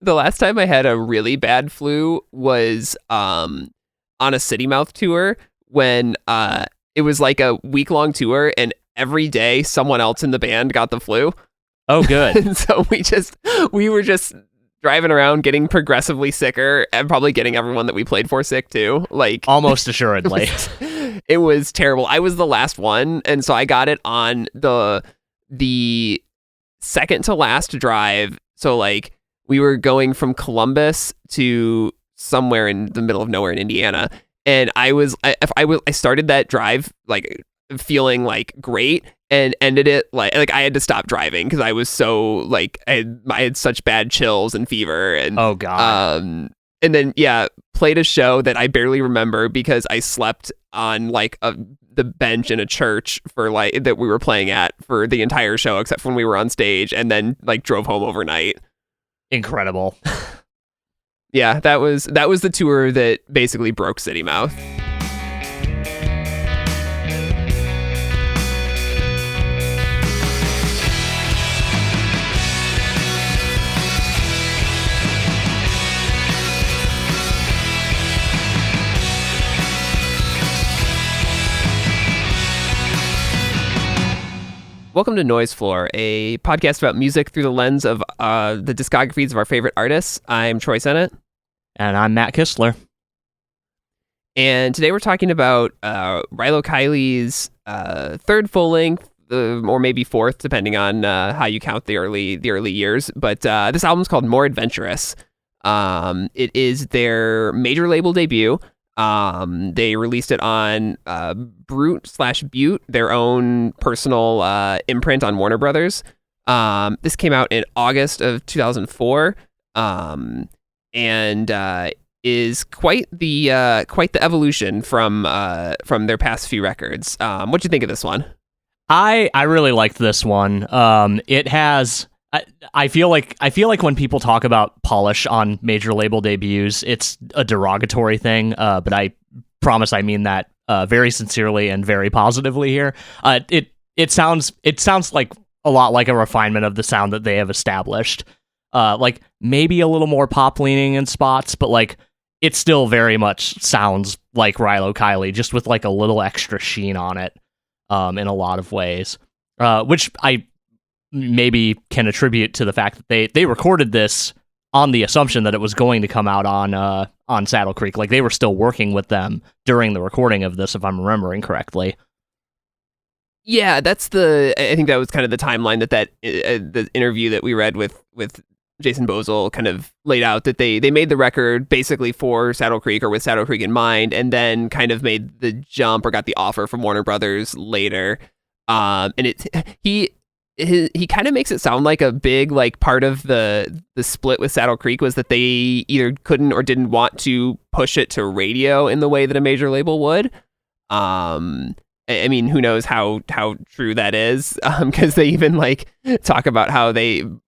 The last time I had a really bad flu was on a City Mouth tour when it was like a week-long tour and every day someone else in the band got the flu. Oh, good. And so we were just driving around getting progressively sicker and probably getting everyone that we played for sick too. Like Almost assuredly. It was terrible. I was the last one, and so I got it on the second to last drive. So like we were going from Columbus to somewhere in the middle of nowhere in Indiana, and I started that drive like feeling like great and ended it like I had to stop driving because I was so like I had such bad chills and fever and oh god. And then played a show that I barely remember because I slept on like the bench in a church for like that we were playing at for the entire show except for when we were on stage, and then like drove home overnight. Incredible. Yeah, that was the tour that basically broke City Mouth. Welcome to Noise Floor, a podcast about music through the lens of the discographies of our favorite artists. I'm Troy Sennett. And I'm Matt Kistler. And today we're talking about Rilo Kiley's third full-length, or maybe fourth, depending on how you count the early years. But this album's called More Adventurous. It is their major label debut. They released it on Brute/Butte, their own personal imprint on Warner Brothers. This came out in August of 2004, and is quite the evolution from their past few records. What'd you think of this one? I really liked this one. It has. I feel like when people talk about polish on major label debuts, it's a derogatory thing. But I promise I mean that very sincerely and very positively here. It sounds like a lot like a refinement of the sound that they have established. Like maybe a little more pop leaning in spots, but like it still very much sounds like Rilo Kiley, just with like a little extra sheen on it, in a lot of ways. Which I maybe can attribute to the fact that they recorded this on the assumption that it was going to come out on Saddle Creek. Like they were still working with them during the recording of this, if I'm remembering correctly. Yeah, I think that was kind of the timeline that the interview that we read with Jason Bozel kind of laid out, that they made the record basically for Saddle Creek or with Saddle Creek in mind, and then kind of made the jump or got the offer from Warner Brothers later. And he kind of makes it sound like a big like part of the split with Saddle Creek was that they either couldn't or didn't want to push it to radio in the way that a major label would. I mean, who knows how true that is? Because they even like talk about how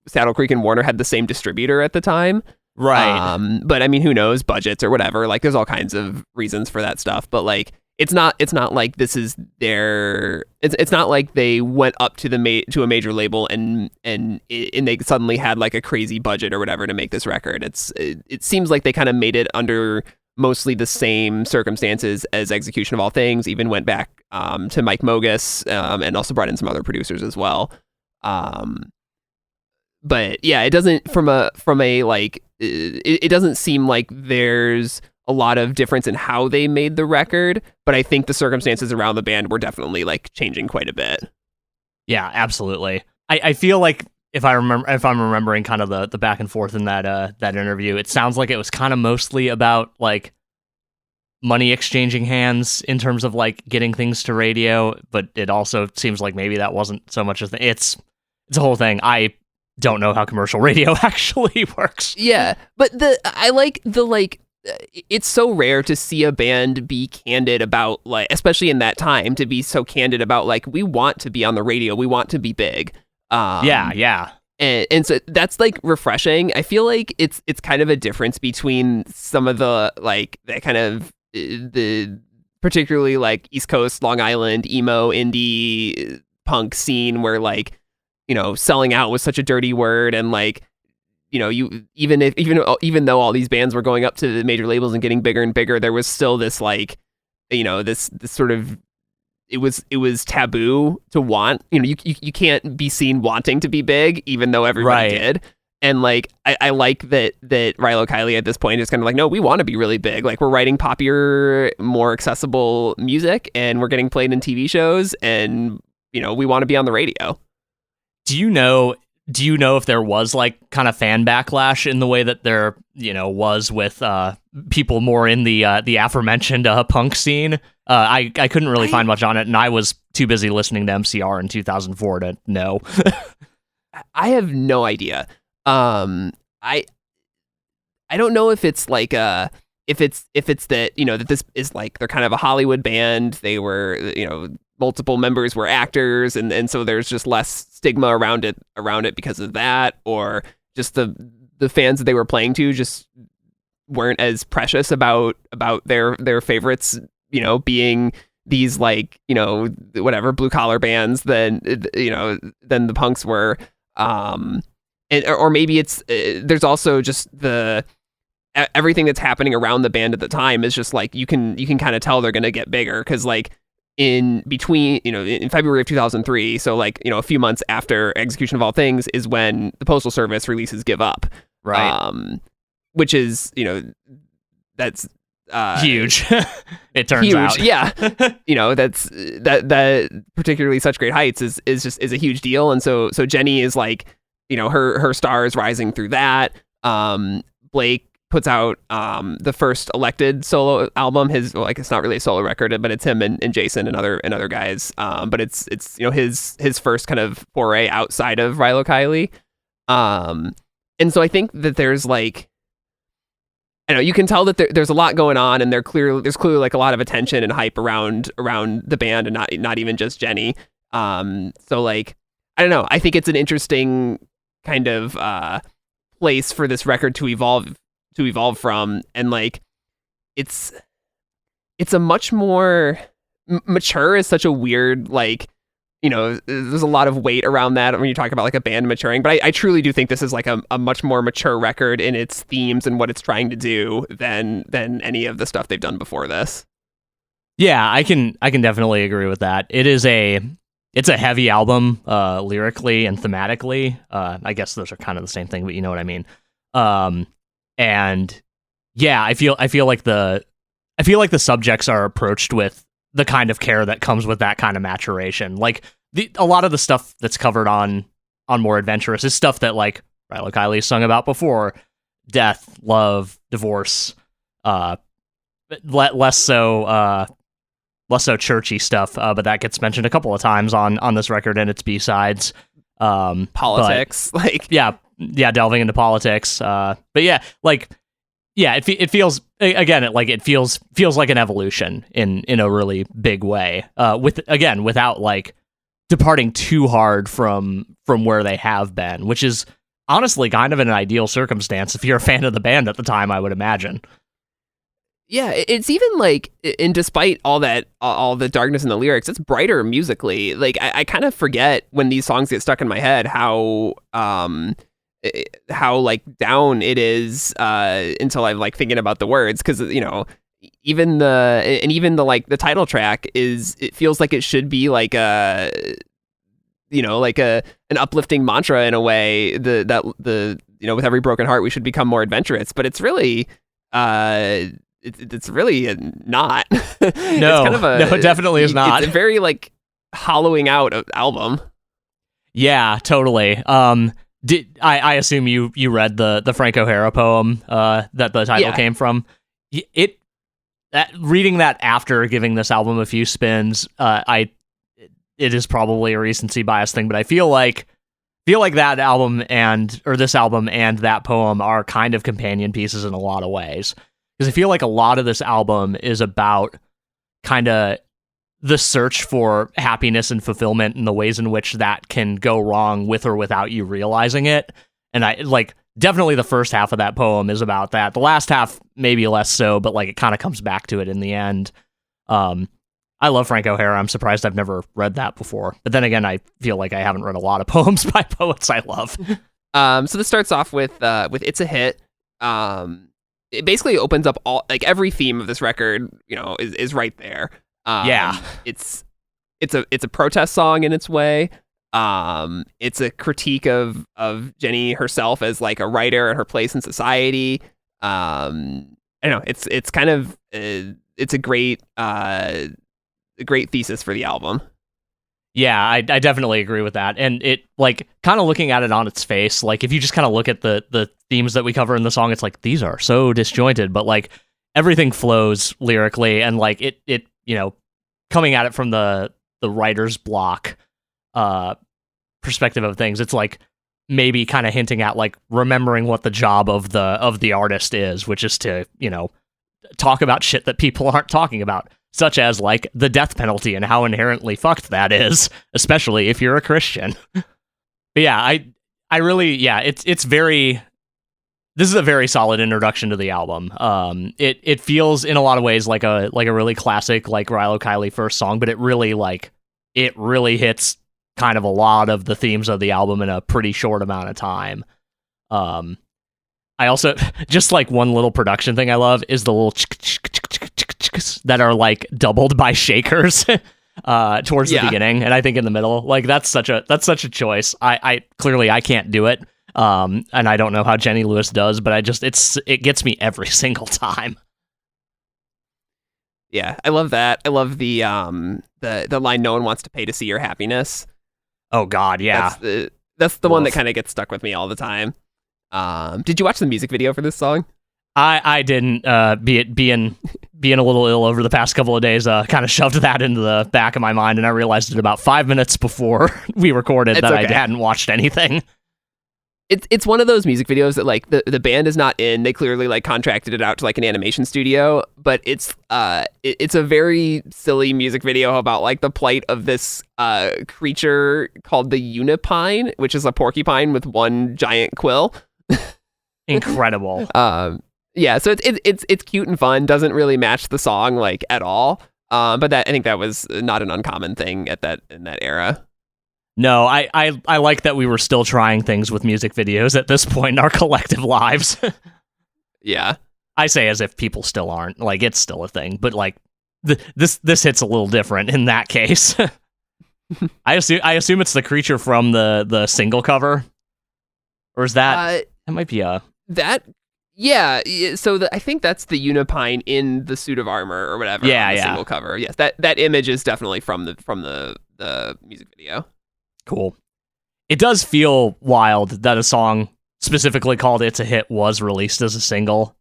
Saddle Creek and Warner had the same distributor at the time, right? But I mean, who knows, budgets or whatever. Like, there's all kinds of reasons for that stuff. But like, it's not like this is their. It's not like they went up to to a major label and they suddenly had like a crazy budget or whatever to make this record. It seems like they kind of made it under mostly the same circumstances as Execution of All Things. Even went back to Mike Mogus and also brought in some other producers as well. But yeah, it doesn't it doesn't seem like there's a lot of difference in how they made the record, but I think the circumstances around the band were definitely like changing quite a bit. Yeah, absolutely. I feel like if I'm remembering kind of the back and forth in that interview, it sounds like it was kind of mostly about like money exchanging hands in terms of like getting things to radio, but it also seems like maybe that wasn't so much a thing. It's a whole thing. I don't know how commercial radio actually works. Yeah, but it's so rare to see a band be candid about, like, especially in that time, to be so candid about like, we want to be on the radio, we want to be big. Yeah. And so that's like refreshing. I feel like it's kind of a difference between some of the like that kind of the particularly like East Coast, Long Island, emo, indie, punk scene where like, you know, selling out was such a dirty word and like you even though all these bands were going up to the major labels and getting bigger and bigger, there was still this like, this sort of, it was taboo to want, you can't be seen wanting to be big, even though everybody did. And like, I like that Rilo Kiley at this point is kind of like, no, we want to be really big. Like, we're writing popular, more accessible music, and we're getting played in TV shows, and we want to be on the radio. Do you know if there was like kind of fan backlash in the way that there was with people more in the aforementioned punk scene? I couldn't really find much on it, and I was too busy listening to MCR in 2004 to know. I have no idea. I don't know if it's like if it's that that this is like they're kind of a Hollywood band. They were multiple members were actors, and so there's just less stigma around it because of that, or just the fans that they were playing to just weren't as precious about their favorites being these like whatever blue collar bands than the punks were. Or maybe it's there's also just everything that's happening around the band at the time is just like you can kind of tell they're going to get bigger, because like in between in February of 2003, so like a few months after Execution of All Things is when the Postal Service releases Give Up, right? Which is that's huge. It turns huge, out, yeah. That's that particularly Such Great Heights is a huge deal, and so Jenny is like her star is rising through that. Blake puts out the first Elected solo album. It's not really a solo record, but it's him and Jason and other guys. But it's his first kind of foray outside of Rilo Kiley. And so I think that there's like, you can tell that there's a lot going on, and there's clearly like a lot of attention and hype around the band, and not even just Jenny. So like, I don't know. I think it's an interesting kind of place for this record to evolve from, and like it's a much more mature is such a weird, like, there's a lot of weight around that when you talk about like a band maturing, but I truly do think this is like a much more mature record in its themes and what it's trying to do than any of the stuff they've done before this. Yeah, I can definitely agree with that. It's a heavy album, lyrically and thematically. I guess those are kind of the same thing, but you know what I mean. And yeah, I feel like the subjects are approached with the kind of care that comes with that kind of maturation. Like a lot of the stuff that's covered on More Adventurous is stuff that like Rilo Kiley sung about before: death, love, divorce. Less so churchy stuff, but that gets mentioned a couple of times on this record and its B-sides. Politics, but, delving into politics. But yeah, like, yeah, it feels again, it feels like an evolution in a really big way. Without like departing too hard from where they have been, which is honestly kind of an ideal circumstance if you're a fan of the band at the time, I would imagine. Yeah, it's even like, and despite all the darkness in the lyrics, it's brighter musically. Like I kind of forget when these songs get stuck in my head how like down it is until I'm like thinking about the words, because even the like the title track it feels like it should be like an uplifting mantra in a way, with every broken heart we should become more adventurous, but it's really it's really not. No, it definitely is not. It's a very like hollowing out album. Yeah, totally. I assume you read the Frank O'Hara poem that the title came from. Reading that after giving this album a few spins, it is probably a recency bias thing, but I feel like that album this album and that poem are kind of companion pieces in a lot of ways. Because I feel like a lot of this album is about kind of the search for happiness and fulfillment and the ways in which that can go wrong with or without you realizing it. And I like definitely the first half of that poem is about that. The last half maybe less so, but like it kind of comes back to it in the end. I love Frank O'Hara. I'm surprised I've never read that before. But then again, I feel like I haven't read a lot of poems by poets I love. So this starts off with "It's a Hit." It basically opens up all like every theme of this record, is right there. Yeah. It's a protest song in its way. It's a critique of Jenny herself as like a writer and her place in society. I don't know. It's kind of it's a great thesis for the album. Yeah, I definitely agree with that. And it, like, kind of looking at it on its face, like, if you just kind of look at the themes that we cover in the song, it's like, these are so disjointed, but, like, everything flows lyrically, and, like, it coming at it from the writer's block perspective of things, it's, like, maybe kind of hinting at, like, remembering what the job of the artist is, which is to, talk about shit that people aren't talking about, such as, like, the death penalty and how inherently fucked that is, especially if you're a Christian. But yeah, I really, yeah, it's very, this is a very solid introduction to the album. It feels in a lot of ways like a really classic, like, Rilo Kiley first song, but it really hits kind of a lot of the themes of the album in a pretty short amount of time. I also, just like one little production thing I love is the little that are like doubled by shakers towards the beginning, and I think in the middle. Like that's such a choice. I clearly I can't do it, and I don't know how Jenny Lewis does, but it gets me every single time. Yeah, I love that. I love the line, "No one wants to pay to see your happiness." Oh God, yeah. That's the one that kind of gets stuck with me all the time. Did you watch the music video for this song? I didn't. Being a little ill over the past couple of days, kind of shoved that into the back of my mind, and I realized it about 5 minutes before we recorded that okay. I hadn't watched anything. It's one of those music videos that like the band is not in. They clearly like contracted it out to like an animation studio, but it's a very silly music video about like the plight of this creature called the unipine, which is a porcupine with one giant quill. Incredible. Yeah, so it's cute and fun. Doesn't really match the song like at all. But I think that was not an uncommon thing in that era. No, I like that we were still trying things with music videos at this point in our collective lives. Yeah. I say as if people still aren't. Like, it's still a thing, but like this hits a little different in that case. I assume it's the creature from the single cover. Or is that that might be that yeah, so I think that's the unipine in the suit of armor or whatever on the single cover. Yes, that image is definitely from the music video. Cool. It does feel wild that a song specifically called "It's a Hit" was released as a single.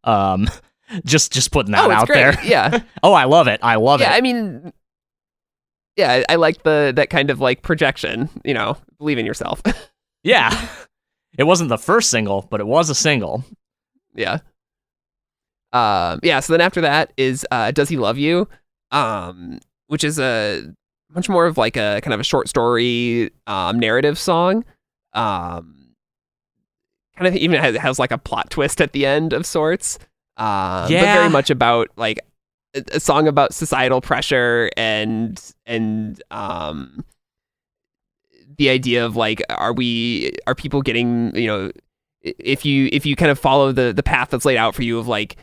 Just putting that out great. there. Yeah. Oh, I love it. I love it. Yeah, I mean, yeah, I like that kind of like projection. Believe in yourself. Yeah. It wasn't the first single, but it was a single. Yeah. So then after that is "Does He Love You?" Which is a much more of like a kind of a short story narrative song. Kind of even has like a plot twist at the end of sorts. But very much about like a song about societal pressure and the idea of like are people getting, if you kind of follow the path that's laid out for you of like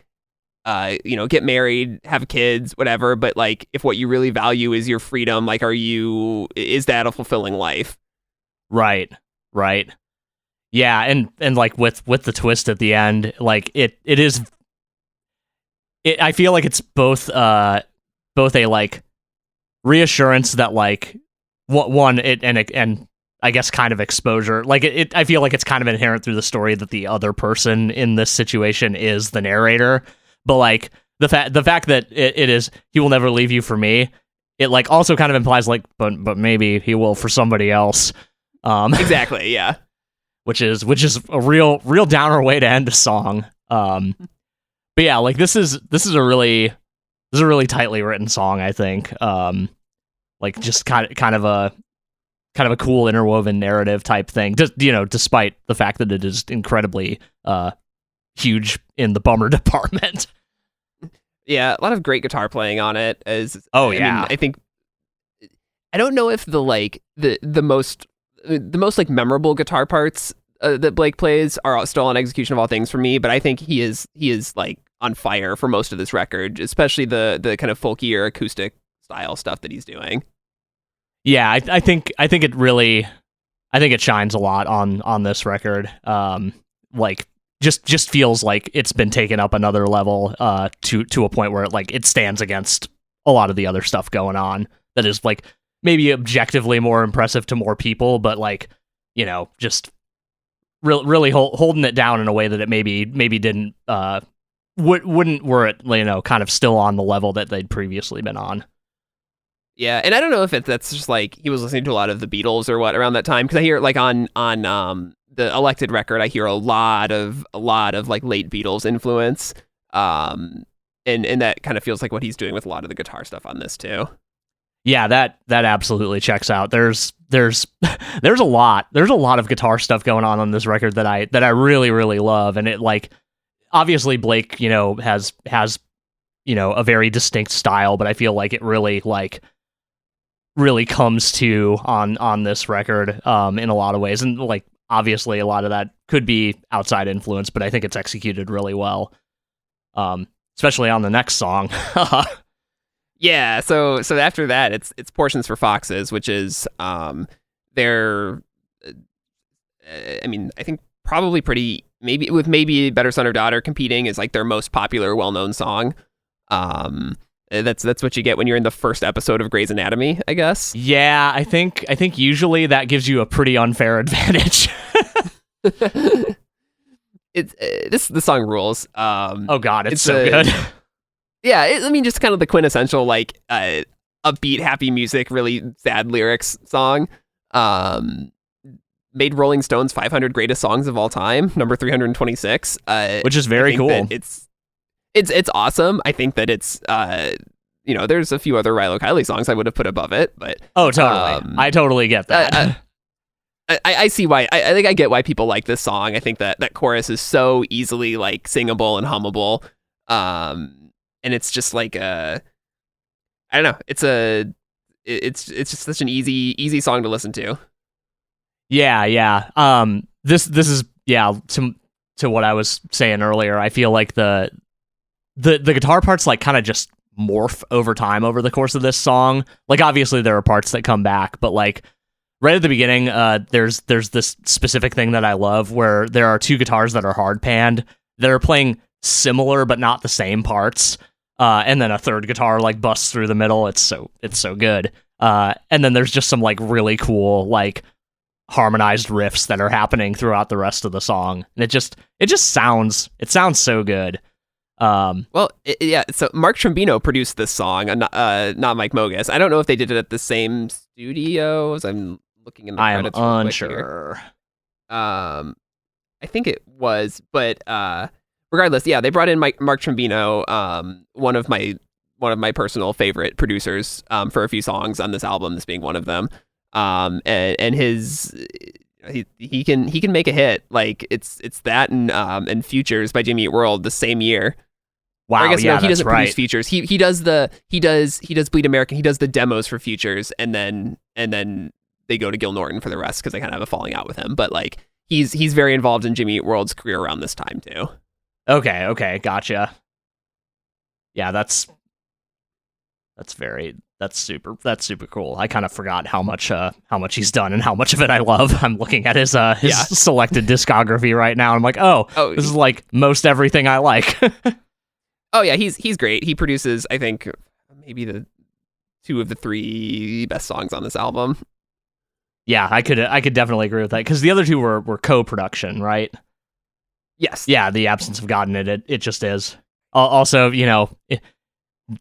get married, have kids, whatever, but like if what you really value is your freedom, like is that a fulfilling life? Right. Yeah, and like with the twist at the end, like it is I feel like it's both a like reassurance that like one it and I guess kind of exposure. Like I feel like it's kind of inherent through the story that the other person in this situation is the narrator. But like the fact that it is "He will never leave you for me," it like also kind of implies like but maybe he will for somebody else. Exactly, yeah. Which is a real downer way to end a song. But yeah, like this is a really tightly written song, I think. Like just kind of a cool interwoven narrative type thing. Just, despite the fact that it is incredibly huge in the bummer department. Yeah, a lot of great guitar playing on it. I think I don't know if the most like memorable guitar parts that Blake plays are still on Execution of All Things for me, but I think he is like on fire for most of this record, especially the kind of folkier acoustic style stuff that he's doing. Yeah, I think it shines a lot on this record. Like just feels like it's been taken up another level to a point where it stands against a lot of the other stuff going on that is like maybe objectively more impressive to more people, but like, you know, just really holding it down in a way that it maybe didn't wouldn't were it, you know, kind of still on the level that they'd previously been on. Yeah, and I don't know if that's just like he was listening to a lot of the Beatles or what around that time, because I hear like on the Elected record, I hear a lot of like late Beatles influence, and that kind of feels like what he's doing with a lot of the guitar stuff on this too. Yeah, that absolutely checks out. There's a lot of guitar stuff going on this record that I really really love, and it like obviously Blake, you know, has you know a very distinct style, but I feel like it really comes to on this record in a lot of ways, and like obviously a lot of that could be outside influence, but I think it's executed really well, especially on the next song. Yeah, so after that, it's Portions for Foxes, which is they're, I mean, I think probably pretty maybe Better Son or Daughter competing is like their most popular, well-known song. That's what you get when you're in the first episode of Grey's Anatomy, I guess. Yeah, I think usually that gives you a pretty unfair advantage. The song rules. Oh God, it's so good. Yeah, I mean, just kind of the quintessential like upbeat, happy music, really sad lyrics song. Made Rolling Stone's 500 greatest songs of all time, number 326, which is very cool. It's awesome. I think that it's you know, there's a few other Rilo Kiley songs I would have put above it, but oh, totally, I totally get that. I see why. I think I get why people like this song. I think that chorus is so easily like singable and hummable. And it's just like I don't know. It's just such an easy song to listen to. Yeah. This is to what I was saying earlier. I feel like the guitar parts like kind of just morph over time over the course of this song. Like obviously there are parts that come back, but like right at the beginning, there's this specific thing that I love where there are two guitars that are hard panned that are playing similar but not the same parts. And then a third guitar like busts through the middle. It's so good. And then there's just some like really cool like harmonized riffs that are happening throughout the rest of the song. And it just sounds so good. Yeah. So Mark Trombino produced this song, not Mike Mogus. I don't know if they did it at the same studios. I'm looking in the credits. I am unsure. I think it was, but regardless, yeah, they brought in Mark Trombino, one of my personal favorite producers for a few songs on this album, this being one of them. And he can make a hit. Like it's that and Futures by Jimmy Eat World the same year. Wow, I guess yeah, no, he doesn't right. produce Futures. He does Bleed American. He does the demos for Futures, and then they go to Gil Norton for the rest because they kind of have a falling out with him. But like he's very involved in Jimmy Eat World's career around this time too. Okay, gotcha. Yeah, that's super cool. I kind of forgot how much he's done and how much of it I love. I'm looking at his selected discography right now. And I'm like, oh, this is like most everything I like. Oh yeah, he's great. He produces, I think, maybe the 2 of the 3 best songs on this album. Yeah, I could definitely agree with that because the other 2 were co-production, right? Yes. Yeah, The Absence of God in it just is. Also, you know,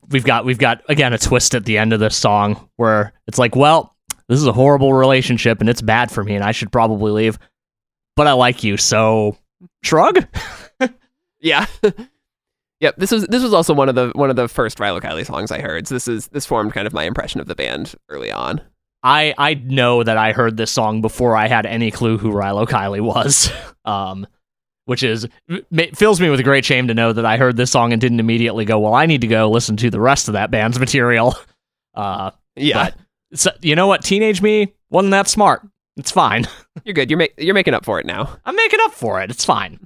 we've got again a twist at the end of this song where it's like, well, this is a horrible relationship and it's bad for me and I should probably leave, but I like you, so shrug. Yeah. Yep. This was also one of the first Rilo Kiley songs I heard. So this formed kind of my impression of the band early on. I know that I heard this song before I had any clue who Rilo Kiley was. Which fills me with great shame to know that I heard this song and didn't immediately go, well, I need to go listen to the rest of that band's material. Yeah. But, so, you know what? Teenage me wasn't that smart. It's fine. You're good. You're making up for it now. I'm making up for it. It's fine.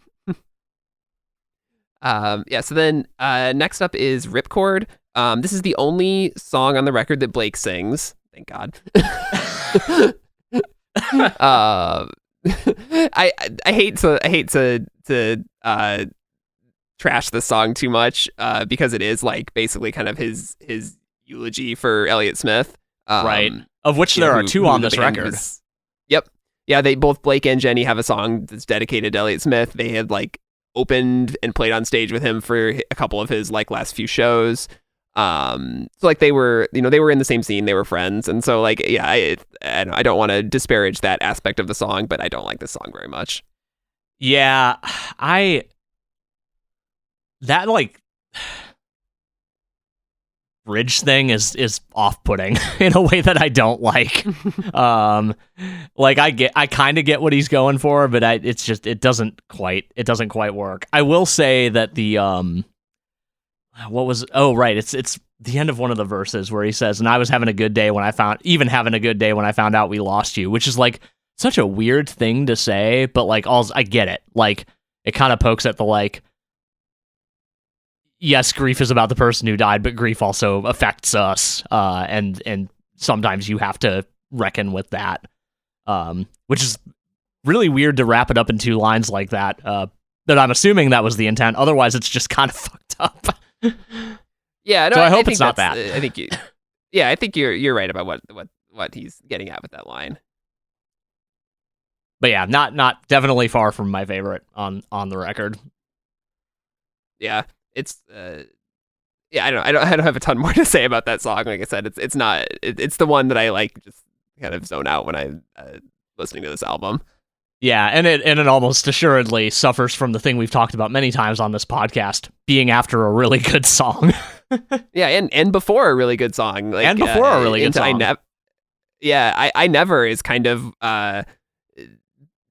Yeah. So then, next up is Ripcord. This is the only song on the record that Blake sings. Thank God. I hate to trash the song too much, because it is like basically kind of his eulogy for Elliott Smith. Right. Of which there are two on this record. Yep. Yeah, they both, Blake and Jenny, have a song that's dedicated to Elliott Smith. They had like opened and played on stage with him for a couple of his like last few shows. So like they were in the same scene, they were friends, and so like yeah, I don't want to disparage that aspect of the song, but I don't like this song very much. Yeah, that like bridge thing is off-putting in a way that I don't like. Like I kind of get what he's going for, but it doesn't quite work. I will say that the it's the end of one of the verses where he says, "And I was having a good day when I found out we lost you," which is like such a weird thing to say, but like I get it. Like it kind of pokes at the like, yes, grief is about the person who died, but grief also affects us, and sometimes you have to reckon with that, which is really weird to wrap it up in 2 lines like that. But I'm assuming that was the intent. Otherwise, it's just kind of fucked up. Yeah, no, so I hope it's not that. I think you're right about what he's getting at with that line. But yeah, not definitely far from my favorite on the record. Yeah. It's I don't have a ton more to say about that song. Like I said, it's the one that I like just kind of zone out when I'm listening to this album. Yeah, and it almost assuredly suffers from the thing we've talked about many times on this podcast, being after a really good song. Yeah, and before a really good song. Like, and before a really good song. I Never is kind of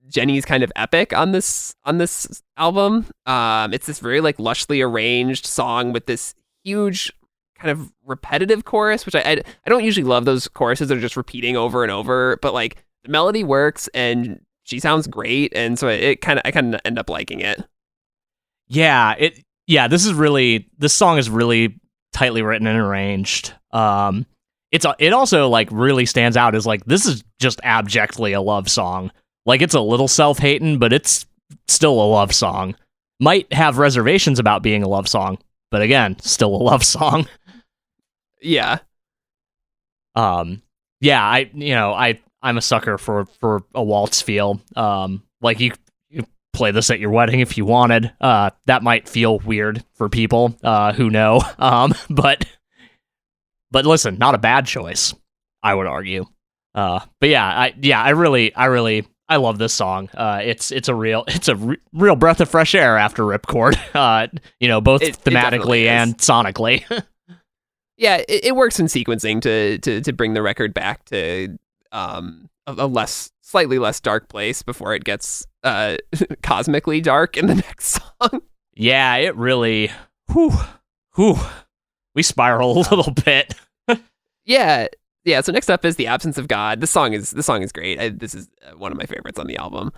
Jenny's kind of epic on this album. It's this very like lushly arranged song with this huge kind of repetitive chorus, which I don't usually love those choruses that are just repeating over and over, but like the melody works and she sounds great, and so I kind of end up liking it. Yeah, this song is really tightly written and arranged. It also like really stands out as like, this is just abjectly a love song. Like it's a little self-hating, but it's still a love song. Might have reservations about being a love song, but again, still a love song. Yeah. Yeah, I'm a sucker for a waltz feel. Like you play this at your wedding if you wanted. That might feel weird for people who know. But listen, not a bad choice, I would argue. But yeah, I love this song. It's a real breath of fresh air after Ripcord. Both thematically and sonically. Yeah, it works in sequencing to bring the record back to a slightly less dark place before it gets cosmically dark in the next song. Yeah, it really. We spiral a little bit. Yeah. So next up is The Absence of God. This song is great. This is one of my favorites on the album.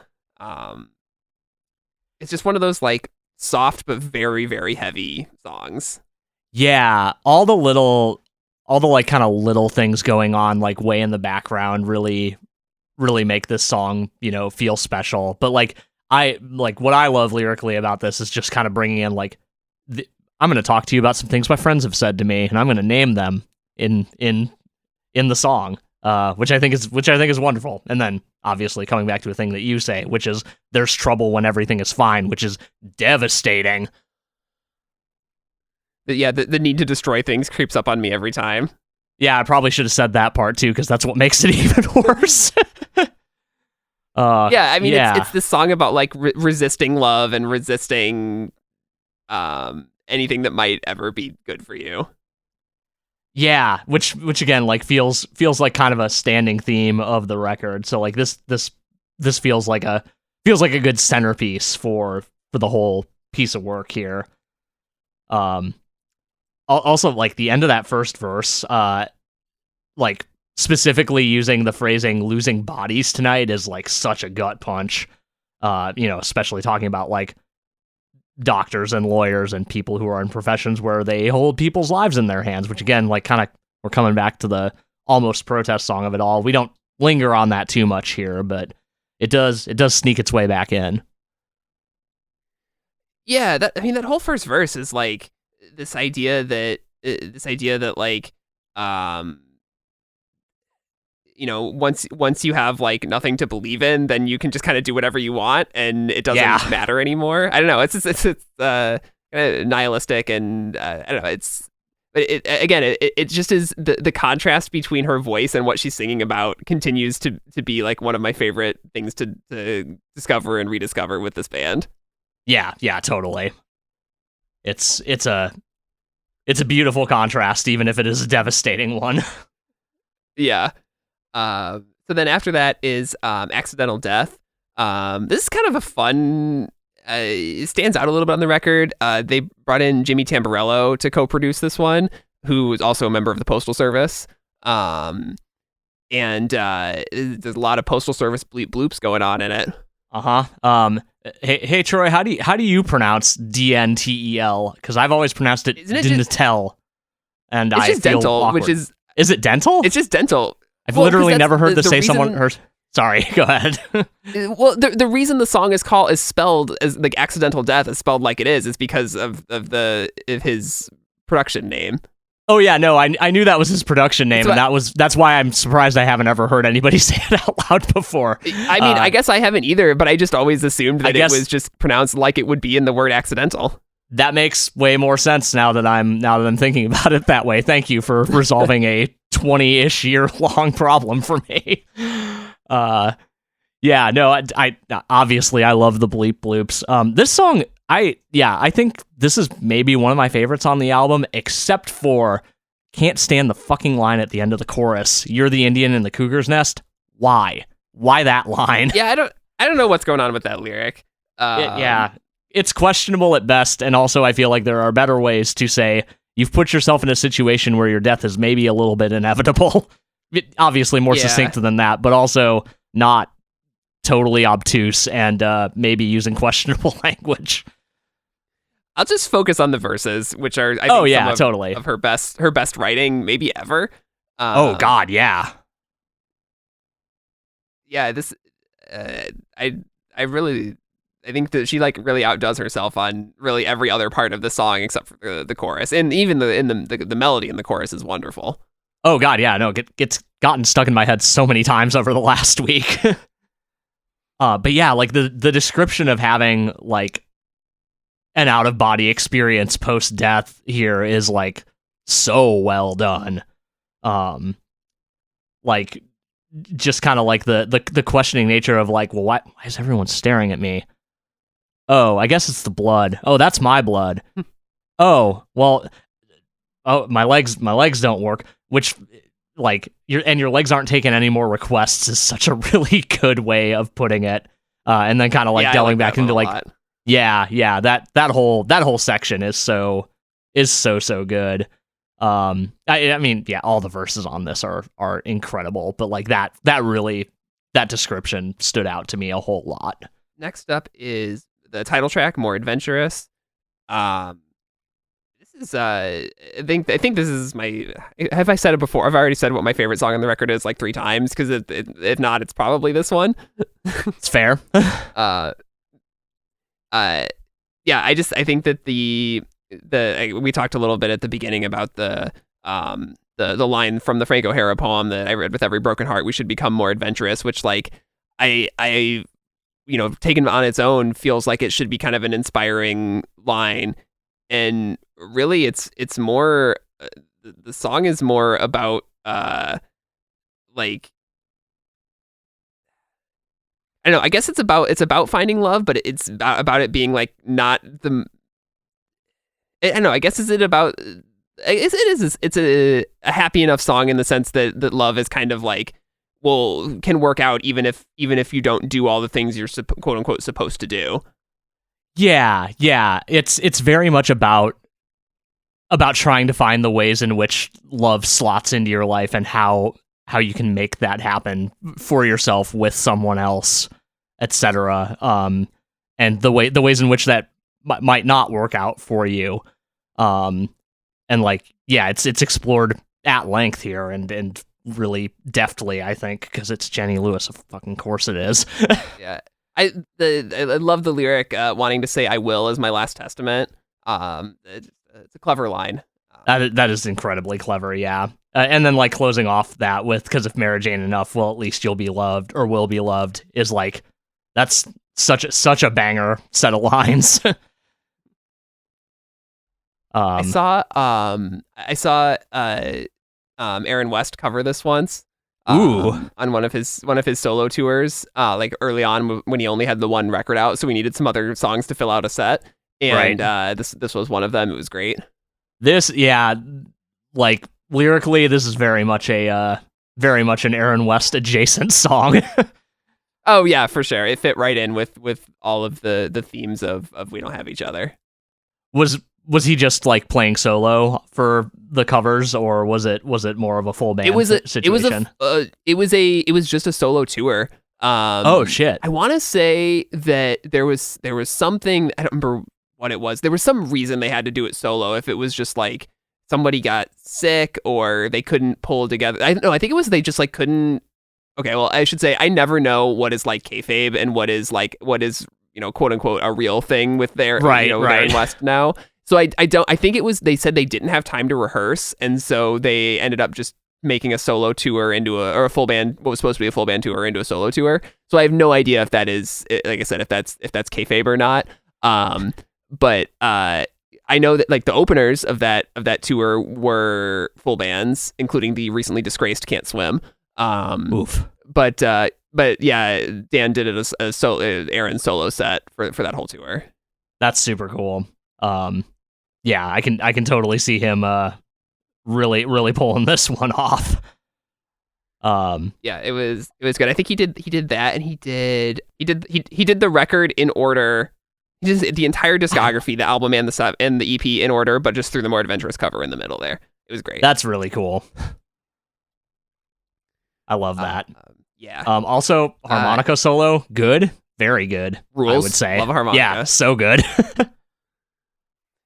It's just one of those like soft but very, very heavy songs. Yeah, all the like kind of little things going on like way in the background really make this song, feel special. But like what I love lyrically about this is just kind of bringing in like I'm going to talk to you about some things my friends have said to me, and I'm going to name them in the song, which I think is wonderful. And then obviously coming back to a thing that you say, which is there's trouble when everything is fine, which is devastating. Yeah, the need to destroy things creeps up on me every time. Yeah, I probably should have said that part too, because that's what makes it even worse. Yeah, I mean, it's this song about like resisting love and resisting anything that might ever be good for you. Yeah, which again like feels like kind of a standing theme of the record. So like this feels like a good centerpiece for the whole piece of work here. Also like the end of that first verse, like specifically using the phrasing "losing bodies tonight" is like such a gut punch. Especially talking about like doctors and lawyers and people who are in professions where they hold people's lives in their hands, which again, like kind of we're coming back to the almost protest song of it all. We don't linger on that too much here, but it does sneak its way back in. Yeah, that whole first verse is like this idea that like once you have like nothing to believe in, then you can just kind of do whatever you want and it doesn't matter anymore. I don't know. It's nihilistic and I don't know. It just is the contrast between her voice and what she's singing about continues to be like one of my favorite things to discover and rediscover with this band. Yeah, totally. It's a beautiful contrast, even if it is a devastating one. Yeah. So then after that is Accidental Death. This is kind of a fun. It stands out a little bit on the record. They brought in Jimmy Tamborello to co-produce this one, who is also a member of the Postal Service. And there's a lot of Postal Service bloops going on in it. Hey Troy, how do you pronounce DNTEL? Because I've always pronounced it Dental, and it's just feel dental, awkward. Is it dental? It's just dental. I've literally never heard to say someone. Sorry, go ahead. Well, the reason the song is spelled as like Accidental Death is spelled like it is because of his production name. Oh yeah, no, I knew that was his production name, and that's why I'm surprised I haven't ever heard anybody say it out loud before. I mean, I guess I haven't either, but I just always assumed that it was just pronounced like it would be in the word accidental. That makes way more sense now that I'm thinking about it that way. Thank you for resolving a 20-ish year long problem for me. I obviously I love the bleep bloops. This song, I think this is maybe one of my favorites on the album, except for can't stand the fucking line at the end of the chorus. You're the Indian in the cougar's nest. Why that line? Yeah, I don't know what's going on with that lyric. It's questionable at best, and also I feel like there are better ways to say you've put yourself in a situation where your death is maybe a little bit inevitable. Obviously more succinct than that, but also not totally obtuse and maybe using questionable language. I'll just focus on the verses, which are totally of her best writing maybe ever. Oh God, yeah. Yeah, this I think that she like really outdoes herself on really every other part of the song except for the chorus, and even the melody in the chorus is wonderful. Oh God, yeah, no, it gets gotten stuck in my head so many times over the last week. But yeah, like the description of having like an out of body experience post death here is like so well done. Like just kind of like the questioning nature of like, well, why is everyone staring at me? Oh, I guess it's the blood. Oh, that's my blood. Oh, well, my legs don't work, which like your legs aren't taking any more requests is such a really good way of putting it. And then kind of like delving back into like, that whole section is so good. I mean, yeah, all the verses on this are incredible, but like that description stood out to me a whole lot. Next up is the title track, More Adventurous. This is I think this is have I said it before? I've already said what my favorite song on the record is like 3 times, because if not, it's probably this one. It's fair. I think that we talked a little bit at the beginning about the line from the Frank O'Hara poem that I read, with every broken heart we should become more adventurous, which like I taken on its own feels like it should be kind of an inspiring line, and really it's more the song is more about like, I don't know, I guess it's about finding love, but it's about it being like not the, I don't know, I guess it's a happy enough song in the sense that love is kind of like, well, can work out even if you don't do all the things you're quote unquote supposed to do. Yeah. It's very much about trying to find the ways in which love slots into your life and how you can make that happen for yourself with someone else, etc. And the ways in which that might not work out for you. And like, yeah, it's explored at length here and really deftly, I think, because it's Jenny Lewis. Of fucking course it is. Yeah, I love the lyric wanting to say "I will" as my last testament. It's a clever line. That is incredibly clever, yeah. And then like closing off that with "'cause if marriage ain't enough, well at least you'll be loved or will be loved" is like, that's such a banger set of lines. I saw Aaron West cover this once. On one of his solo tours, like early on when he only had the one record out, so we needed some other songs to fill out a set, and this was one of them. It was great. This, yeah, like lyrically, this is very much an Aaron West adjacent song. Oh yeah, for sure. It fit right in with all of the themes of We Don't Have Each Other. Was he just like playing solo for the covers, or was it more of a full band situation? It was just a solo tour. Oh shit! I want to say that there was something, I don't remember what it was. There was some reason they had to do it solo. If it was just like somebody got sick or they couldn't pull together. I don't know. I think it was they just like couldn't. Okay, well, I should say I never know what is like kayfabe and what is quote unquote a real thing with their with Aaron West now. So I think it was, they said they didn't have time to rehearse, and so they ended up just making a solo tour or a full band, what was supposed to be a full band tour into a solo tour. So I have no idea if that is, like I said, if that's kayfabe or not. But I know that like the openers of that tour were full bands, including the recently disgraced Can't Swim. Oof. But yeah, Dan did it as Aaron solo set for that whole tour. That's super cool. Yeah, I can totally see him really pulling this one off. Yeah, it was good. I think he did that, and he did the record in order. He did the entire discography, the album and the EP in order, but just threw the More Adventurous cover in the middle there. It was great. That's really cool. I love that. Yeah. Also, harmonica solo, good, very good. Rules. I would say. Love a harmonica. Yeah, so good.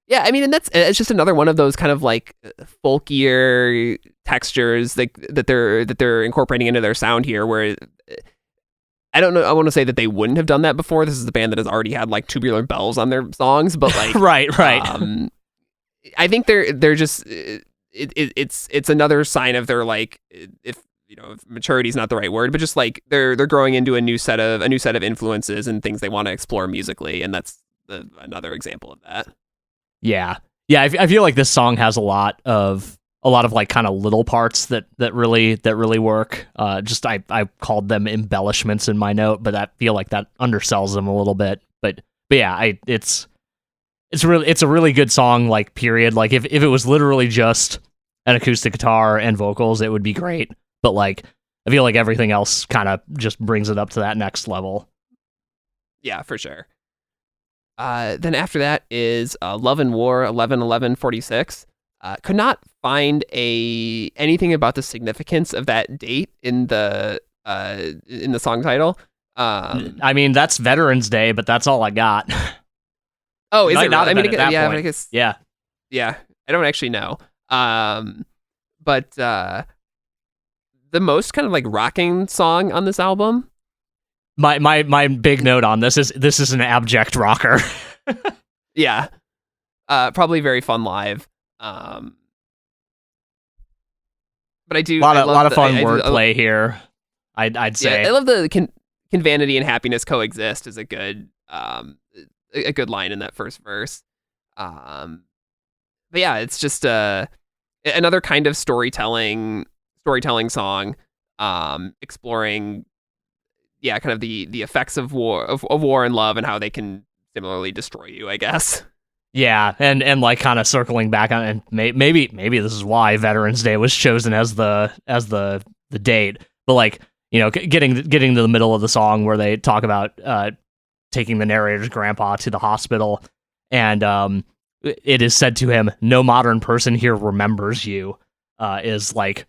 Yeah, I mean, and it's just another one of those kind of like folkier textures that they're incorporating into their sound here. Where I don't know, I want to say that they wouldn't have done that before. This is the band that has already had like Tubular Bells on their songs, but like right. I think they're just it's another sign of their like, if maturity is not the right word, but just like they're growing into a new set of influences and things they want to explore musically, and that's another example of that. Yeah. I feel like this song has a lot of like kind of little parts that really work. Just I called them embellishments in my note, but I feel like that undersells them a little bit. But yeah, it's a really good song. Like period. Like if it was literally just an acoustic guitar and vocals, it would be great. But like I feel like everything else kind of just brings it up to that next level. Yeah, for sure. Then after that is Love and War 11/11/46. Could not find anything about the significance of that date in the song title. I mean, that's Veterans Day, but that's all I got. Oh, is it not? I mean, yeah, I guess. Yeah. I don't actually know. But the most kind of like rocking song on this album. My big note on this is an abject rocker. Yeah. Probably very fun live. But I do a lot of fun wordplay here. I'd say. Yeah, I love the can vanity and happiness coexist is a good line in that first verse. But yeah, it's just another kind of storytelling song, exploring kind of the effects of war and love and how they can similarly destroy you, I guess. Yeah, and like kind of circling back on, and maybe this is why Veterans Day was chosen as the date. But like, getting to the middle of the song where they talk about taking the narrator's grandpa to the hospital, and it is said to him, "No modern person here remembers you," is like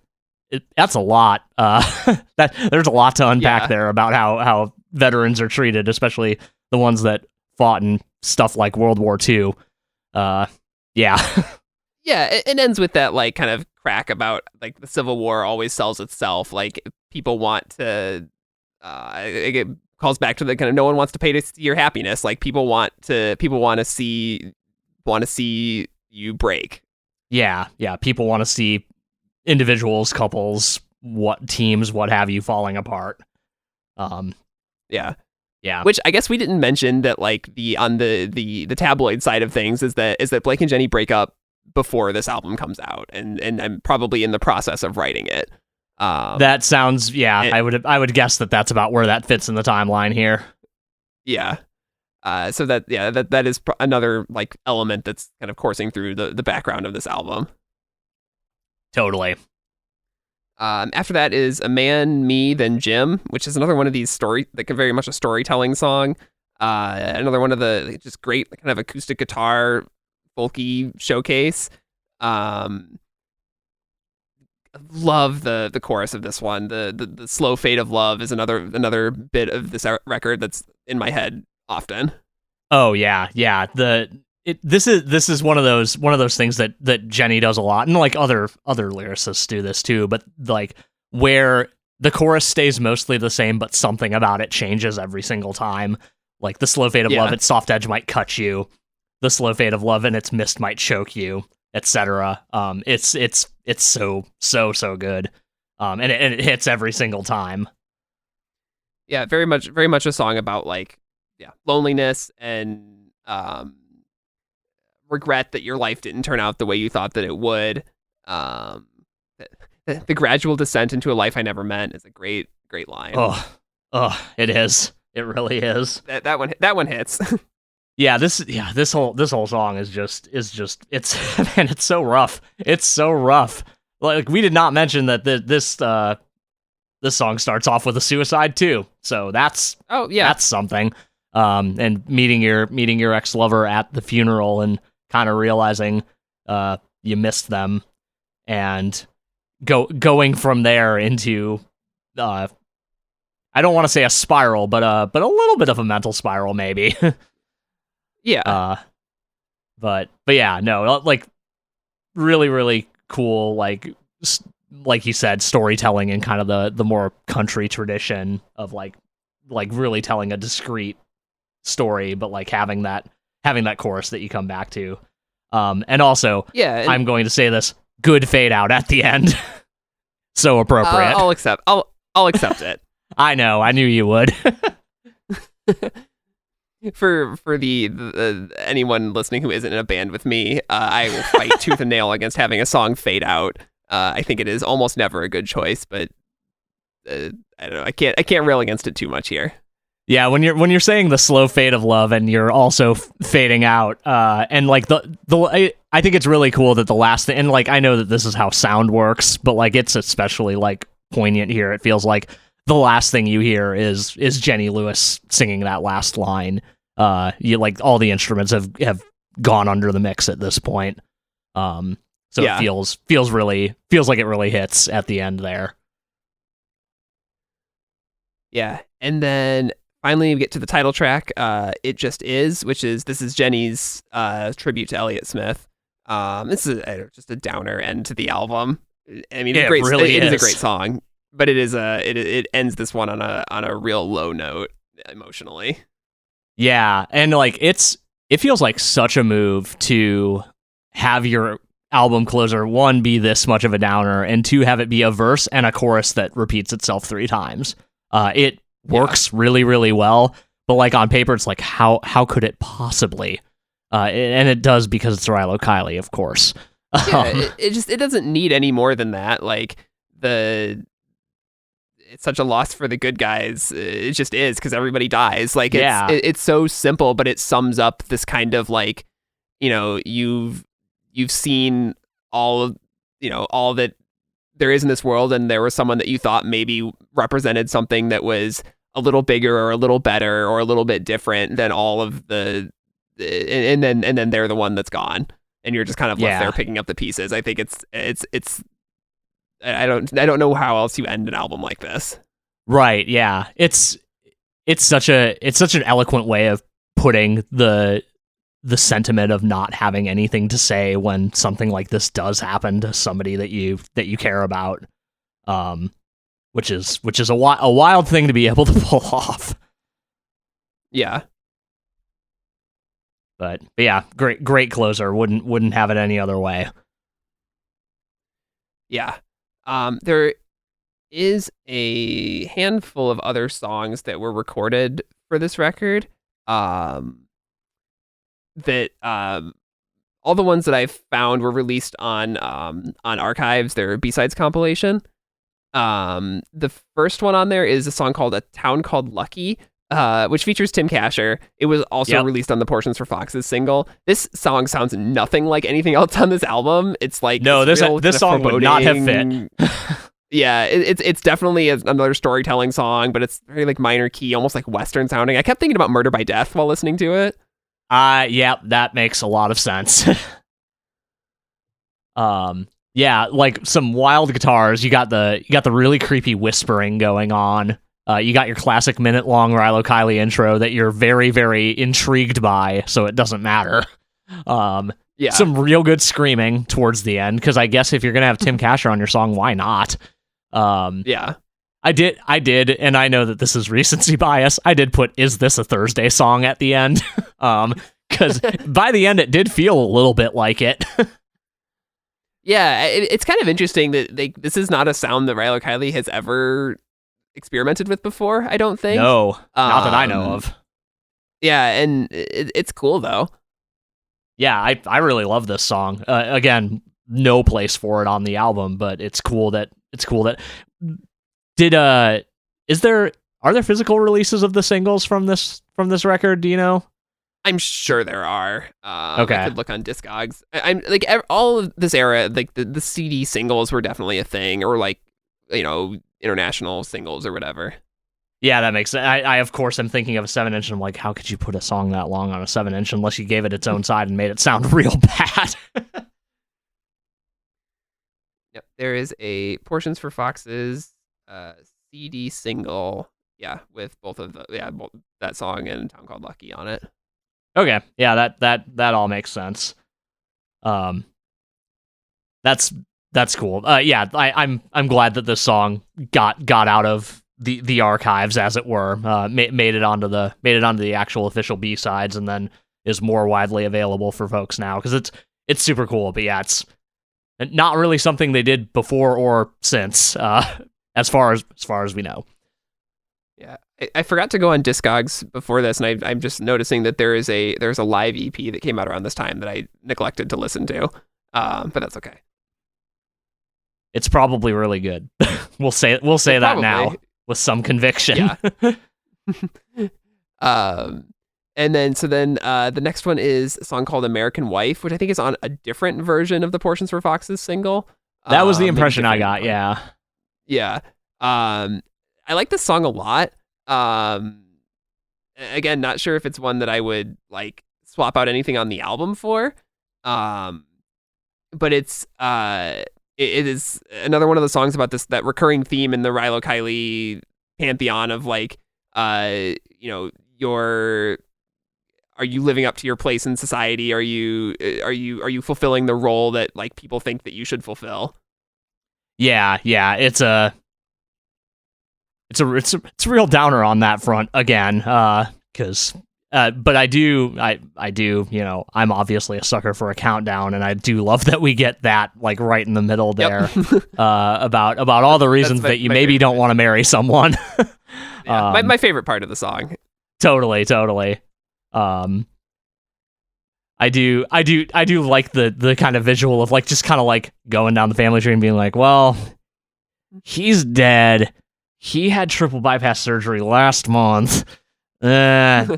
that's a lot. There's a lot to unpack there about how veterans are treated, especially the ones that fought in stuff like World War II. Yeah. Yeah, it ends with that like kind of crack about like the Civil War always sells itself. Like people want to, it calls back to the kind of no one wants to pay to see your happiness. Like people want to see you break. Yeah. People want to see individuals, couples, teams, what have you, falling apart. Yeah. Yeah. Which I guess we didn't mention that like on the tabloid side of things is that Blake and Jenny break up before this album comes out, and I'm probably in the process of writing it. That sounds, I would guess that's about where that fits in the timeline here. Yeah. So that is another like element that's kind of coursing through the background of this album. Totally. After that is A Man, Me, Then Jim, which is another one of these very much a storytelling song. Another one of the just great kind of acoustic guitar folky showcase. Love the chorus of this one. The slow fade of love is another bit of this record that's in my head often. Oh yeah. This is one of those things that Jenny does a lot, and like other lyricists do this too, but like where the chorus stays mostly the same, but something about it changes every single time. Like the slow fade of love, its soft edge might cut you. The slow fade of love and its mist might choke you, etc. It's so good. And it hits every single time. Yeah, very much a song about like loneliness and regret that your life didn't turn out the way you thought that it would. The gradual descent into a life I never meant is a great line. Oh, it is. It really is. That one hits. This whole song is just it's man, it's so rough. It's so rough. Like we did not mention that this song starts off with a suicide too. So that's something. And meeting your ex-lover at the funeral and kind of realizing you missed them, and going from there into I don't want to say a spiral, but a little bit of a mental spiral maybe. Yeah. But yeah, no, like really, really cool, like you said, storytelling in kind of the more country tradition of like really telling a discrete story, but like having that chorus that you come back to. And also, I'm going to say this, good fade out at the end. So appropriate. I'll accept it. I know, I knew you would. For the anyone listening who isn't in a band with me, I will fight tooth and nail against having a song fade out. I think it is almost never a good choice, but I don't know. I can't rail against it too much here. Yeah, when you're saying the slow fade of love and you're also fading out, and like I think it's really cool that the last thing, and like I know that this is how sound works, but like it's especially like poignant here. It feels like the last thing you hear is Jenny Lewis singing that last line. You like all the instruments have gone under the mix at this point. So it feels like it really hits at the end there. Yeah. And then finally we get to the title track, It Just Is, this is Jenny's tribute to Elliott Smith. This is just a downer end to the album. I mean, it is a great song, but it ends this one on a real low note emotionally. Yeah, and like it feels like such a move to have your album closer, one, be this much of a downer, and two, have it be a verse and a chorus that repeats itself 3 times. It works really, really well, but like on paper, it's like how could it possibly? And it does because it's Rilo Kiley, of course. Yeah, it doesn't need any more than that. Like it's such a loss for the good guys. It just is, because everybody dies. Like it's so simple, but it sums up this kind of like, you've seen all that there is in this world, and there was someone that you thought maybe represented something that was a little bigger or a little better or a little bit different than all of the, and then they're the one that's gone, and you're just kind of left there picking up the pieces. I think it's I don't know how else you end an album like this. Right, yeah. It's such an eloquent way of putting the sentiment of not having anything to say when something like this does happen to somebody that you care about. Which is a wild thing to be able to pull off. Yeah. But yeah, great closer. Wouldn't have it any other way. Yeah. There is a handful of other songs that were recorded for this record. That all the ones that I've found were released on Archives, their B-sides compilation. The first one on there is a song called "A Town Called Lucky," which features Tim Kasher. It was also released on the Portions for Foxes single. This song sounds nothing like anything else on this album. It's like this song would not have fit. Yeah, it's definitely another storytelling song, but it's very like minor key, almost like Western sounding. I kept thinking about Murder by Death while listening to it. Yeah, that makes a lot of sense. Yeah, like some wild guitars. You got the really creepy whispering going on. You got your classic minute-long Rilo Kiley intro that you're very, very intrigued by, so it doesn't matter. Yeah. Some real good screaming towards the end, because I guess if you're gonna have Tim Kasher on your song, why not? Yeah. I did, and I know that this is recency bias. I did put "Is This a Thursday" song at the end, because by the end it did feel a little bit like it. Yeah, it's kind of interesting that this is not a sound that Rilo Kiley has ever experimented with before, I don't think. No, not that I know of. Yeah, and it's cool, though. Yeah, I really love this song. Again, no place for it on the album, but it's cool that are there physical releases of the singles from this record? Do you know? I'm sure there are. Okay. I could look on Discogs. I'm like all of this era, like the CD singles were definitely a thing, or like, international singles or whatever. Yeah, that makes sense. I of course am thinking of a 7-inch, and I'm like, how could you put a song that long on a 7-inch unless you gave it its own side and made it sound real bad? Yep, there is a Portions for Foxes CD single, with both of both that song and Town Called Lucky on it. Okay, yeah, that all makes sense. That's cool. Yeah, I'm glad that this song got out of the archives, as it were, made it onto the actual official B-sides, and then is more widely available for folks now, because it's super cool. But yeah, it's not really something they did before or since, as far as we know. Yeah, I forgot to go on Discogs before this, and I'm just noticing that there's a live EP that came out around this time that I neglected to listen to, but that's okay. It's probably really good. We'll say that probably. now with some conviction. Yeah. And then the next one is a song called "American Wife," which I think is on a different version of the Portions for Foxes single. That was the impression I got. Yeah. Yeah. I like this song a lot. Again, not sure if it's one that I would like swap out anything on the album for. But it is another one of the songs about that recurring theme in the Rilo Kiley pantheon of like, are you living up to your place in society? Are you fulfilling the role that like people think that you should fulfill? Yeah. It's a real downer on that front again, because but I do, I'm obviously a sucker for a countdown, and I do love that we get that like right in the middle there. Yep. about all the reasons that you maybe don't want to marry someone. Yeah, my favorite part of the song. Totally. I do like the kind of visual of like just kind of like going down the family tree and being like, well, he's dead. He had triple bypass surgery last month.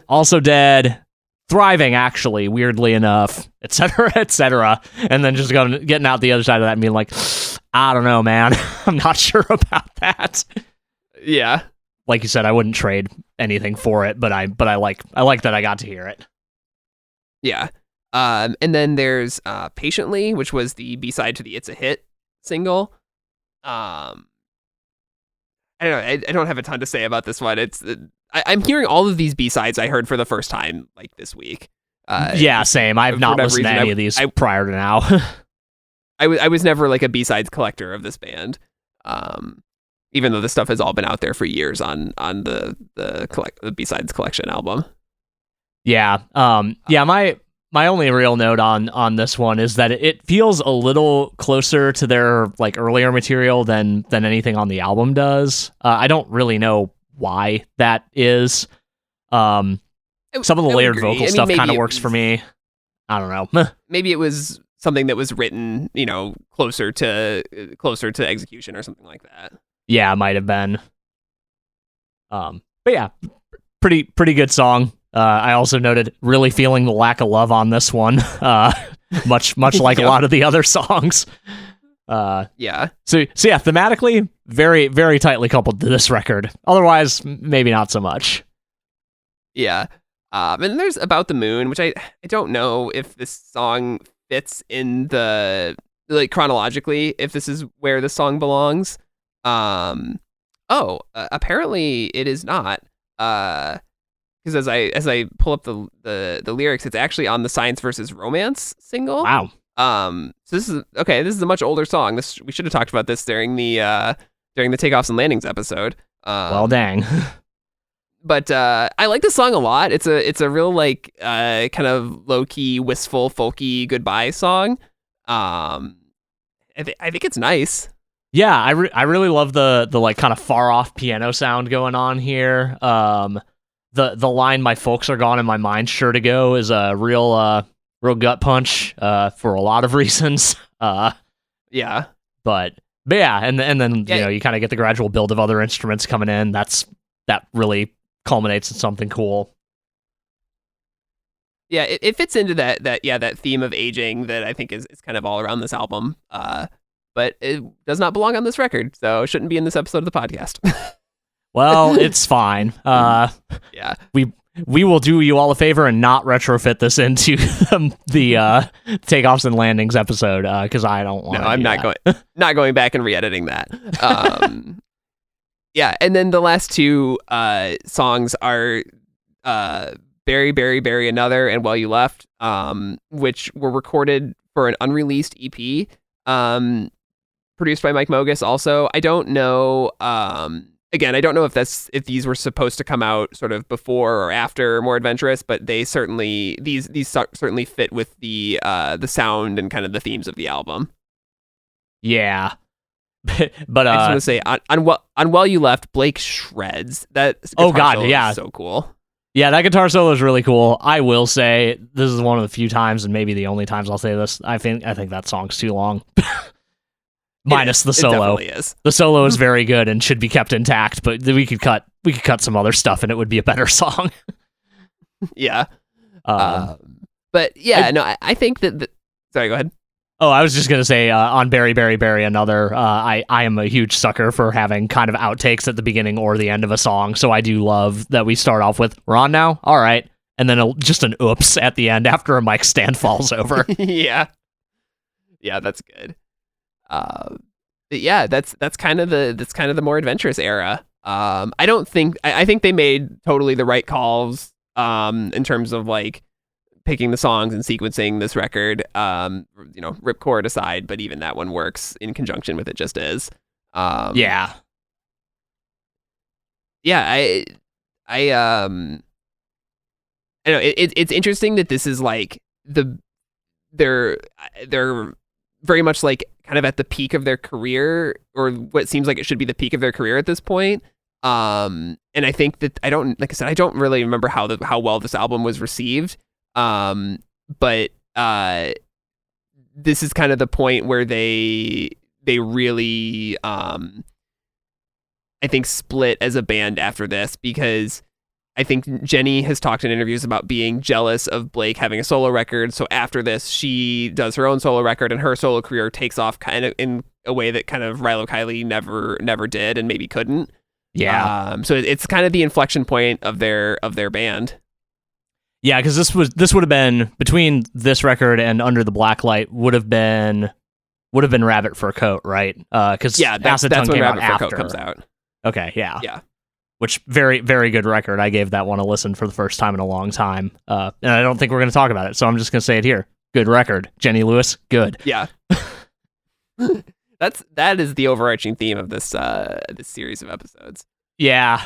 Also dead. Thriving, actually, weirdly enough, etc., etc. And then just getting out the other side of that and being like, I don't know, man. I'm not sure about that. Yeah. Like you said, I wouldn't trade anything for it, but I like that I got to hear it. Yeah. And then there's Patiently, which was the B-side to the It's a Hit single. I don't know. I don't have a ton to say about this one. I'm hearing all of these B-sides I heard for the first time like this week. Yeah, same. I've not listened to any of these prior to now. I was never like a B-sides collector of this band, even though this stuff has all been out there for years on the B-sides collection album. Yeah. My only real note on this one is that it feels a little closer to their like earlier material than anything on the album does. I don't really know why that is. Some of the layered vocal stuff kind of works for me. I don't know. Maybe it was something that was written, closer to execution or something like that. Yeah, it might have been. But yeah, pretty good song. I also noted really feeling the lack of love on this one, much like a lot of the other songs. Yeah. So yeah, thematically, very, very tightly coupled to this record. Otherwise, maybe not so much. Yeah. And there's About the Moon, which I don't know if this song fits in the, like, chronologically, if this is where the song belongs. Apparently it is not. Because as I pull up the lyrics, it's actually on the Science versus Romance single. Wow. So this is a much older song. We should have talked about this during the Takeoffs and Landings episode. Well, dang. But I like this song a lot. It's a real like kind of low key, wistful, folky goodbye song. I think it's nice. Yeah, I really love the like kind of far off piano sound going on here. The line "My folks are gone and my mind's sure to go" is a real gut punch for a lot of reasons. Yeah. But yeah, and then you kind of get the gradual build of other instruments coming in. That really culminates in something cool. Yeah, it fits into that theme of aging that I think is kind of all around this album. But it does not belong on this record, so it shouldn't be in this episode of the podcast. Well, it's fine. Yeah. We will do you all a favor and not retrofit this into the Takeoffs and Landings episode because I don't want to. No, I'm not going back and re-editing that. Yeah, and then the last two songs are Bury, Bury, Bury Another and While You Left, which were recorded for an unreleased EP, produced by Mike Mogus also. I don't know... Again, I don't know if these were supposed to come out sort of before or after More Adventurous, but they certainly these certainly fit with the sound and kind of the themes of the album. Yeah, but I just want to say on While You Left, Blake shreds that. Oh God, yeah, so cool. Yeah, that guitar solo is really cool. I will say this is one of the few times, and maybe the only times I'll say this. I think that song's too long. Minus the solo. It definitely is. The solo is very good and should be kept intact, but we could cut some other stuff and it would be a better song. Yeah. But yeah, I think that sorry, go ahead. Oh, I was just going to say on Bury, Bury, Bury Another, I am a huge sucker for having kind of outtakes at the beginning or the end of a song, so I do love that we start off with, we're on now? All right. And then just an oops at the end after a mic stand falls over. Yeah. Yeah, that's good. Yeah, that's kind of the More Adventurous era. I think they made totally the right calls in terms of like picking the songs and sequencing this record. Ripcord aside, but even that one works in conjunction with It Just Is. Yeah. I know it's interesting that this is like they're very much like kind of at the peak of their career, or what seems like it should be the peak of their career at this point. And I think that I don't really remember how well this album was received. But this is kind of the point where they really I think split as a band after this, because I think Jenny has talked in interviews about being jealous of Blake having a solo record. So after this, she does her own solo record, and her solo career takes off kind of in a way that kind of Rilo Kiley never did and maybe couldn't. Yeah. So it's kind of the inflection point of their band. Yeah, because this would have been between this record and Under the Blacklight would have been would have been Rabbit Fur Coat, right? Because that's when Rabbit Fur Coat comes out. Okay, yeah. Yeah. Which, very, very good record. I gave that one a listen for the first time in a long time. And I don't think we're going to talk about it, so I'm just going to say it here. Good record. Jenny Lewis, good. Yeah. That is the overarching theme of this series of episodes. Yeah.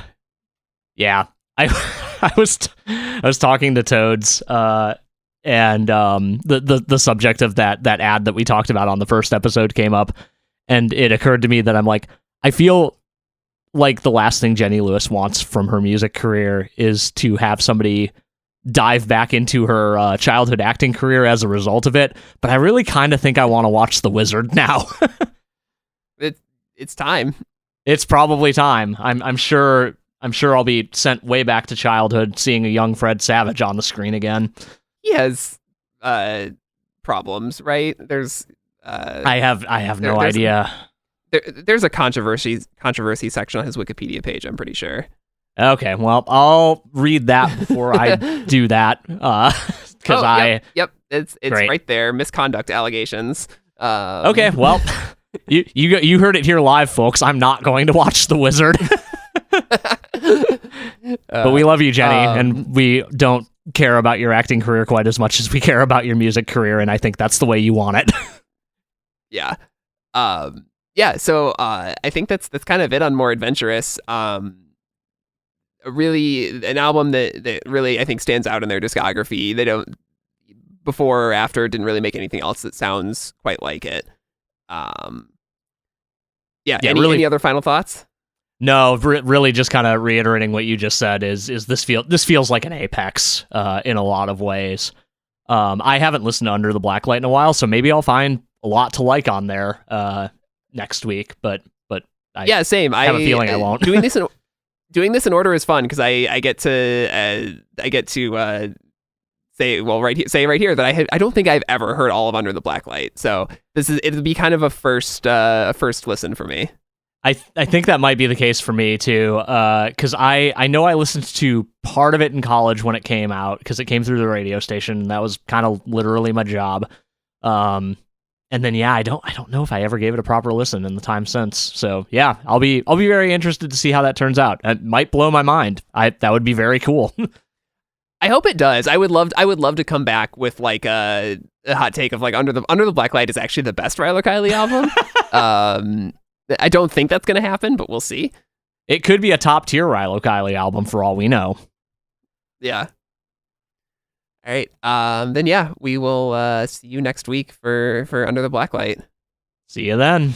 I was talking to Toads, and the subject of that ad that we talked about on the first episode came up, and it occurred to me that I'm like, I feel like the last thing Jenny Lewis wants from her music career is to have somebody dive back into her childhood acting career as a result of it. But I really kind of think I want to watch The Wizard now. It's time. It's probably time. I'm sure I'll be sent way back to childhood, seeing a young Fred Savage on the screen again. He has problems, right? There's I have no idea. There's a controversy section on his Wikipedia page, I'm pretty sure. Okay, well, I'll read that before I do that, because Yep, it's Great. right there. Misconduct allegations. Okay, well, you heard it here live, folks. I'm not going to watch The Wizard. But we love you, Jenny, and we don't care about your acting career quite as much as we care about your music career, and I think that's the way you want it. Yeah. So I think that's kind of it on More Adventurous. Really an album that really I think stands out in their discography. They don't, before or after, didn't really make anything else that sounds quite like it. Any other final thoughts? No, really just kind of reiterating what you just said is this feels like an apex in a lot of ways. I haven't listened to Under the Blacklight in a while, so maybe I'll find a lot to like on there next week, but same. I have a feeling I won't. Doing this in order is fun because I get to say right here that I don't think I've ever heard all of Under the Blacklight. So it'll be kind of a first listen for me. I think that might be the case for me too, because I know I listened to part of it in college when it came out because it came through the radio station, and that was kind of literally my job. And then I don't know if I ever gave it a proper listen in the time since. So yeah, I'll be very interested to see how that turns out. It might blow my mind. That would be very cool. I hope it does. I would love to come back with like a hot take of like Under the Blacklight is actually the best Rilo Kiley album. I don't think that's going to happen, but we'll see. It could be a top tier Rilo Kiley album for all we know. Yeah. All right. Then we will see you next week for Under the Blacklight. See you then.